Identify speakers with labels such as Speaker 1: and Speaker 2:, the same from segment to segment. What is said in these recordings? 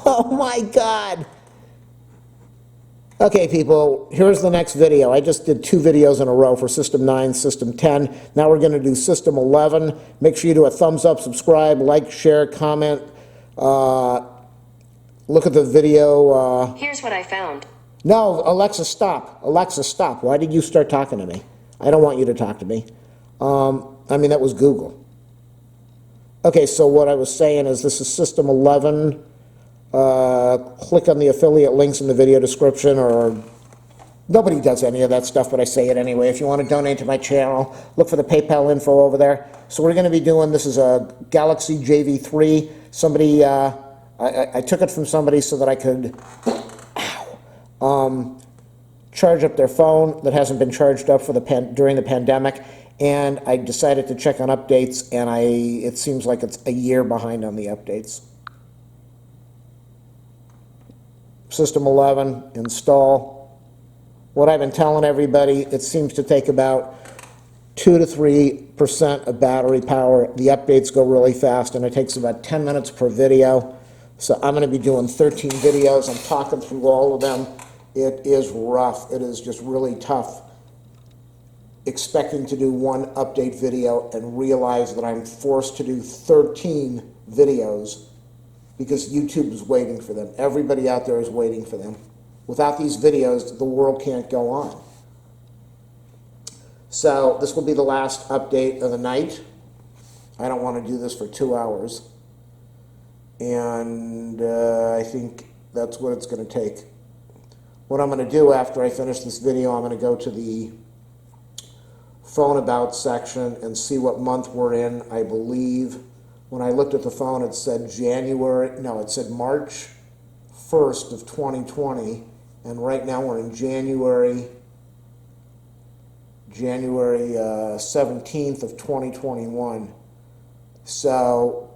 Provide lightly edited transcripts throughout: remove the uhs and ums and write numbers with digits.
Speaker 1: Oh my God. Okay, people, here's the next video. I just did 2 videos in a row for System 9, System 10. Now we're going to do System 11. Make sure you do a thumbs up, subscribe, like, share, comment. Look at the video.
Speaker 2: Here's what I found.
Speaker 1: No, Alexa, stop. Alexa, stop. Why did you start talking to me? I don't want you to talk to me. I mean, that was Google. Okay, so what I was saying is this is System 11. Click on the affiliate links in the video description, or nobody does any of that stuff, but I say it anyway. If you want to donate to my channel, look for the PayPal info over there. So we're going to be doing, this is a Galaxy J3V. Somebody, I took it from somebody so that I could charge up their phone that hasn't been charged up for during the pandemic, and I decided to check on updates, and it seems like it's a year behind on the updates. System 11, install. What I've been telling everybody, it seems to take about 2 to 3% of battery power. The updates go really fast, and it takes about 10 minutes per video. So I'm going to be doing 13 videos. I'm talking through all of them. It is rough. It is just really tough expecting to do one update video and realize that I'm forced to do 13 videos because YouTube is waiting for them. Everybody out there is waiting for them. Without these videos, the world can't go on. So this will be the last update of the night. I don't want to do this for 2 hours. And I think that's what it's going to take. What I'm going to do after I finish this video, I'm going to go to the phone about section and see what month we're in. I believe when I looked at the phone, it said it said March 1st of 2020, and right now we're in January 17th of 2021. So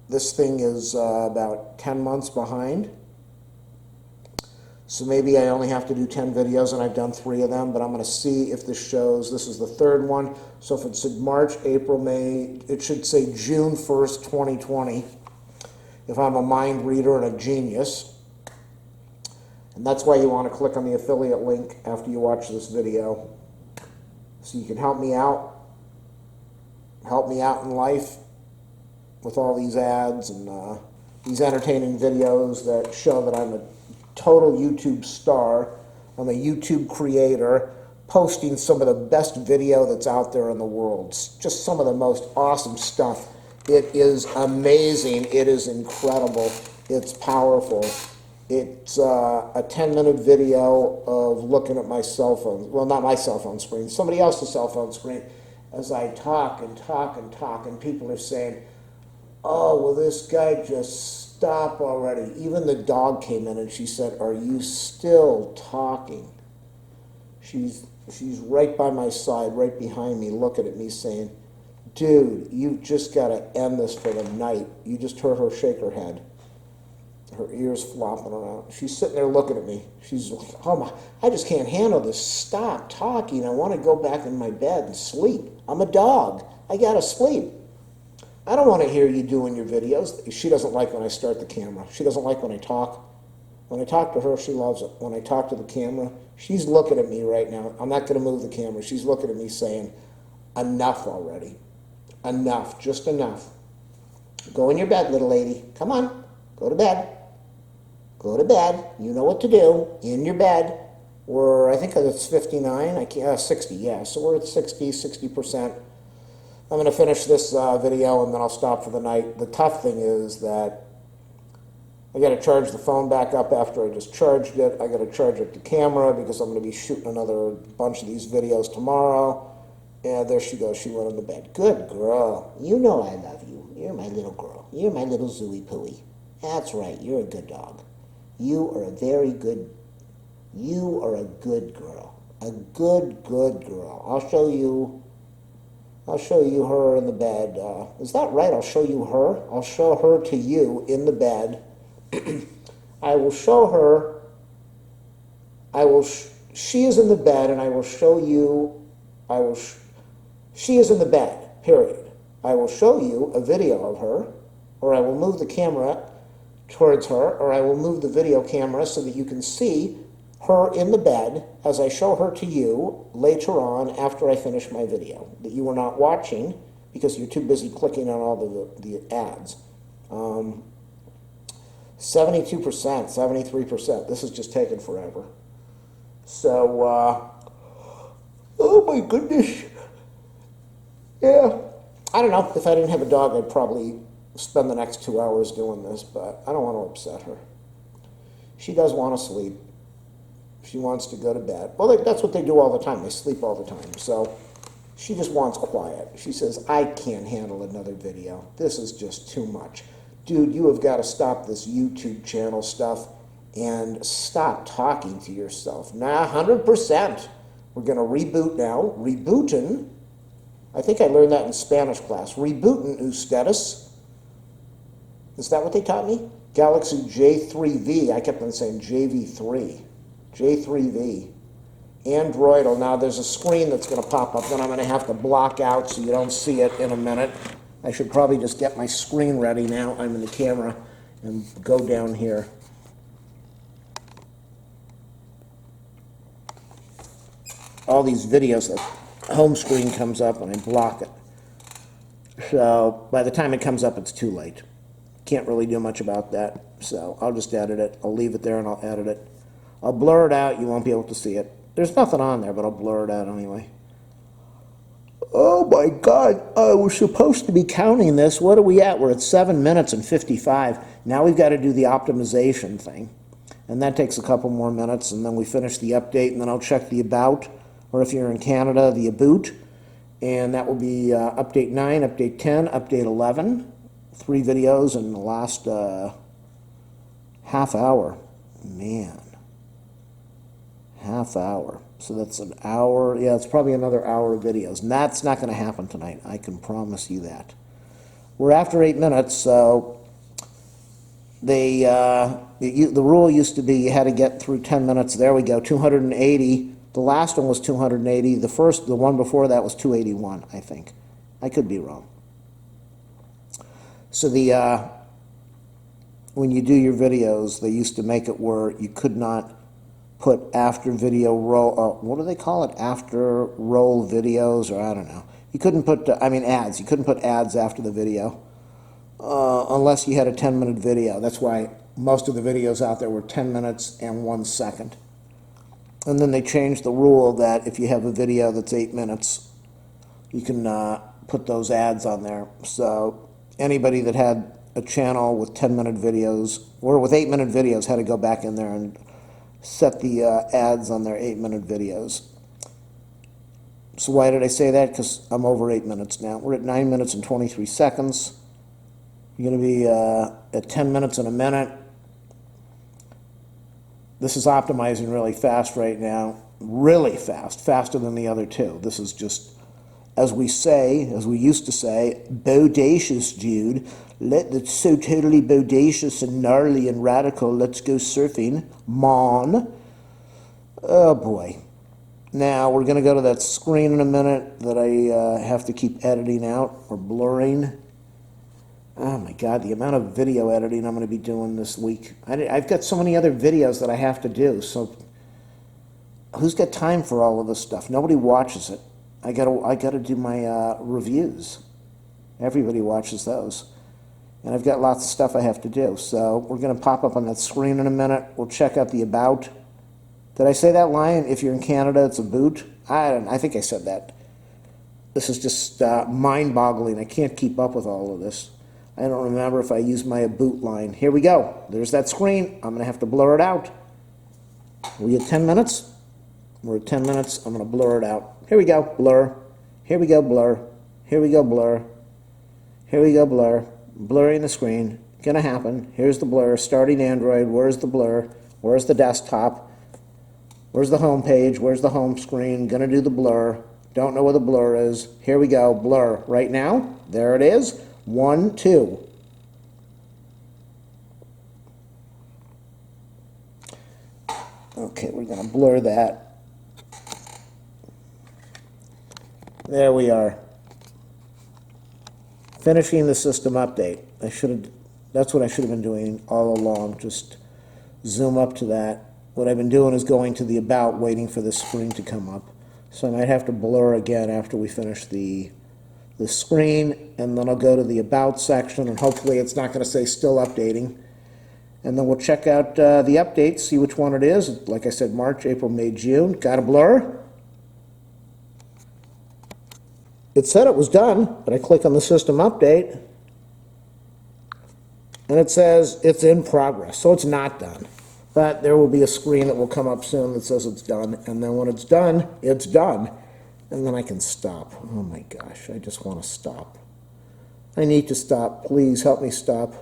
Speaker 1: this thing is about 10 months behind. So maybe I only have to do 10 videos, and I've done 3 of them, but I'm going to see if this shows. This is the 3rd one. So if it said March, April, May, it should say June 1st, 2020, if I'm a mind reader and a genius. And that's why you want to click on the affiliate link after you watch this video, so you can help me out in life with all these ads and these entertaining videos that show that I'm a total YouTube star. I'm a YouTube creator, posting some of the best video that's out there in the world. It's just some of the most awesome stuff. It is amazing. It is incredible. It's powerful. It's a 10-minute video of looking at my cell phone. Well, not my cell phone screen, somebody else's cell phone screen, as I talk and talk and talk, and people are saying, oh, will this guy just stop already? Even the dog came in and she said, are you still talking? She's right by my side, right behind me, looking at me saying, dude, you've just got to end this for the night. You just heard her shake her head. Her ears flopping around. She's sitting there looking at me. She's like, oh my, I just can't handle this. Stop talking. I want to go back in my bed and sleep. I'm a dog. I got to sleep. I don't want to hear you doing your videos. She doesn't like when I start the camera. She doesn't like when I talk. When I talk to her, she loves it. When I talk to the camera, she's looking at me right now. I'm not going to move the camera. She's looking at me saying, enough already. Enough. Just enough. Go in your bed, little lady. Come on. Go to bed. Go to bed. You know what to do. In your bed. I think it's 59. 60, yeah. So we're at 60%. I'm going to finish this video and then I'll stop for the night. The tough thing is that I got to charge the phone back up after I just charged it. I got to charge up the camera because I'm going to be shooting another bunch of these videos tomorrow. And there she goes. She went into bed. Good girl. You know I love you. You're my little girl. You're my little Zooey Pooey. That's right. You're a good dog. You are a very good. You are a good girl. A good girl. I'll show you her in the bed. Is that right? I'll show you her. I'll show her to you in the bed. I will show her. She is in the bed, and I will show you. She is in the bed. Period. I will show you a video of her, or I will move the camera towards her, or I will move the video camera so that you can see her in the bed as I show her to you later on after I finish my video that you were not watching because you're too busy clicking on all the ads. 72%, 73%. This is just taking forever. So, oh my goodness. Yeah. I don't know. If I didn't have a dog, I'd probably spend the next 2 hours doing this, but I don't want to upset her. She does want to sleep. She wants to go to bed. Well, that's what they do all the time. They sleep all the time. So she just wants quiet. She says, I can't handle another video. This is just too much. Dude, you have got to stop this YouTube channel stuff and stop talking to yourself. Nah, 100%. We're going to reboot now. Rebootin'. I think I learned that in Spanish class. Rebootin' ustedes. Is that what they taught me? Galaxy J3V. I kept on saying JV3. J3V. Android. Oh, now there's a screen that's going to pop up that I'm going to have to block out so you don't see it in a minute. I should probably just get my screen ready now. I'm in the camera and go down here. All these videos, the home screen comes up and I block it. So by the time it comes up, it's too late. Can't really do much about that. So I'll just edit it. I'll leave it there and I'll edit it. I'll blur it out. You won't be able to see it. There's nothing on there, but I'll blur it out anyway. Oh my God, I was supposed to be counting this. What are we at? We're at 7 minutes and 55. Now we've got to do the optimization thing. And that takes a couple more minutes, and then we finish the update, and then I'll check the about, or if you're in Canada, the about. And that will be update 9, update 10, update 11. 3 videos in the last half hour. Man. Half hour. So that's an hour. Yeah, it's probably another hour of videos. And that's not going to happen tonight. I can promise you that. We're after 8 minutes, so the rule used to be you had to get through 10 minutes. There we go, 280. The last one was 280. The one before that was 281, I think. I could be wrong. So when you do your videos, they used to make it where you could not put after video roll, what do they call it? After roll videos, or I don't know. You couldn't put, ads. You couldn't put ads after the video unless you had a 10-minute video. That's why most of the videos out there were 10 minutes and 1 second. And then they changed the rule that if you have a video that's 8 minutes, you can put those ads on there. So anybody that had a channel with 10-minute videos or with 8-minute videos had to go back in there and set the ads on their 8-minute videos. So why did I say that? Because I'm over 8 minutes now. We're at 9 minutes and 23 seconds. You're going to be at 10 minutes in a minute. This is optimizing really fast right now. Really fast. Faster than the other two. This is just, as we used to say, bodacious, Jude. That's so totally bodacious and gnarly and radical. Let's go surfing. Mon. Oh, boy. Now, we're going to go to that screen in a minute that I have to keep editing out or blurring. Oh, my God, the amount of video editing I'm going to be doing this week. I've got so many other videos that I have to do, so who's got time for all of this stuff? Nobody watches it. I gotta do my reviews. Everybody watches those. And I've got lots of stuff I have to do. So we're going to pop up on that screen in a minute. We'll check out the about. Did I say that line? If you're in Canada, it's a boot. I think I said that. This is just mind-boggling. I can't keep up with all of this. I don't remember if I used my boot line. Here we go. There's that screen. I'm going to have to blur it out. Are we at 10 minutes? We're at 10 minutes. I'm going to blur it out. Here we go. Blur. Here we go. Blur. Here we go. Blur. Here we go. Blur. Blurring the screen. Gonna happen. Here's the blur. Starting Android. Where's the blur? Where's the desktop? Where's the home page? Where's the home screen? Gonna do the blur. Don't know where the blur is. Here we go. Blur. Right now. There it is. 1, 2. Okay, we're gonna blur that. There we are. Finishing the system update. I should have That's what I should have been doing all along. Just zoom up to that. What I've been doing is going to the about, waiting for the screen to come up. So I might have to blur again after we finish the screen, and then I'll go to the about section, and hopefully it's not going to say still updating. And then we'll check out the updates, see which one it is. Like I said, March, April, May, June. Got a blur. It said it was done, but I click on the system update, and it says it's in progress, so it's not done. But there will be a screen that will come up soon that says it's done, and then when it's done, it's done. And then I can stop. Oh my gosh, I just want to stop. I need to stop. Please help me stop.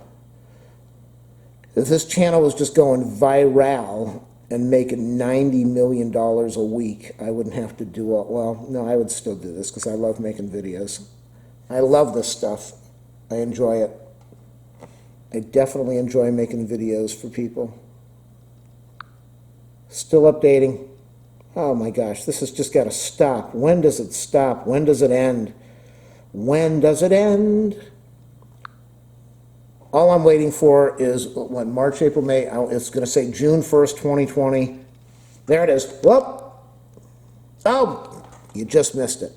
Speaker 1: If this channel was just going viral and making $90 million a week, I wouldn't have to do all, well, no, I would still do this because I love making videos. I love this stuff. I enjoy it. I definitely enjoy making videos for people. Still updating. Oh my gosh, this has just got to stop. When does it stop? When does it end? When does it end? All I'm waiting for is when March, April, May, it's going to say June 1st, 2020. There it is. Whoop. Oh, you just missed it.